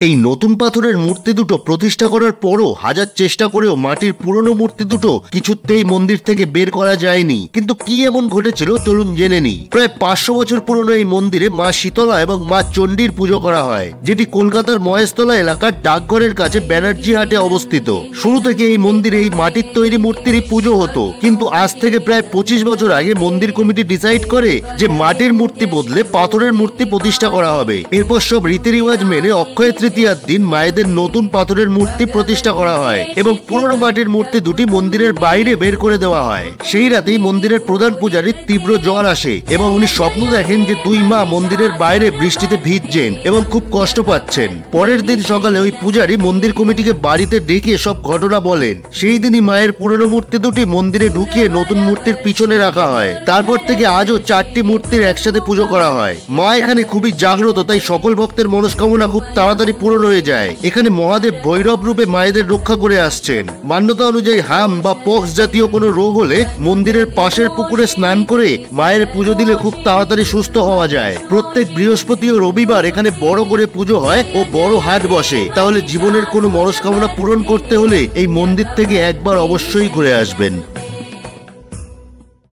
এই নতুন পাথরের মূর্তি দুটো প্রতিষ্ঠা করার পরও হাজার চেষ্টা করেও মাটির পুরনো মূর্তি দুটো কিছুতেই মন্দির থেকে বের করা যায়নি। কিন্তু কি এমন ঘটেছিল চলুন জেনে নিই। প্রায় 500 বছর পুরনো এই মন্দিরে মা শীতলা এবং মা চণ্ডীর পুজো করা হয়, যেটি কলকাতার মহেশতলা এলাকার ডাকঘরের কাছে ব্যানার্জি হাটে অবস্থিত। শুরু থেকে এই মন্দিরে এই মাটির তৈরি মূর্তিরই পুজো হতো, কিন্তু আজ থেকে প্রায় 25 বছর আগে মন্দির কমিটি ডিসাইড করে যে মাটির মূর্তি বদলে পাথরের মূর্তি প্রতিষ্ঠা করা হবে। এরপর সব রীতিরিওয়াজ মেনে অক্ষয় তৃতীয়ার দিন মায়েদের নতুন পাথরের মূর্তি প্রতিষ্ঠা করা হয় এবং পুরনো মাটির মূর্তি দুটি মন্দিরের বাইরে বের করে দেওয়া হয়। সেই রাতেই মন্দিরের প্রধান পূজারীর তীব্র জ্বর আসে এবং উনি স্বপ্ন দেখেন যে দুই মা মন্দিরের বাইরে বৃষ্টিতে ভিজছেন এবং খুব কষ্ট পাচ্ছেন। পরের দিন সকালে ওই পূজারী মন্দির কমিটিকে বাড়িতে ডেকে সব ঘটনা বলেন। সেই দিনই মায়ের পুরনো মূর্তি দুটি মন্দিরে ঢুকিয়ে নতুন মূর্তির পিছনে রাখা হয়। তারপর থেকে আজও 4টি মূর্তির একসাথে পুজো করা হয়। মা এখানে খুবই জাগ্রত, তাই সকল ভক্তের মনস্কামনা খুব তাড়াতাড়ি পূরণ হয়ে যায়। এখানে মহাদেব ভৈরব রূপে মায়েদের রক্ষা করে আসছেন। মান্যতা অনুযায়ী হাম বা পক্স জাতীয় কোনো রোগ হলে মন্দিরের পাশের পুকুরে স্নান করে মায়ের পুজো দিলে খুব তাড়াতাড়ি সুস্থ হওয়া যায়। প্রত্যেক বৃহস্পতি ও রবিবার এখানে বড় করে পুজো হয় ও বড় হাট বসে। তাহলে জীবনের কোনো মনস্কামনা পূরণ করতে হলে এই মন্দির থেকে একবার অবশ্যই ঘুরে আসবেন।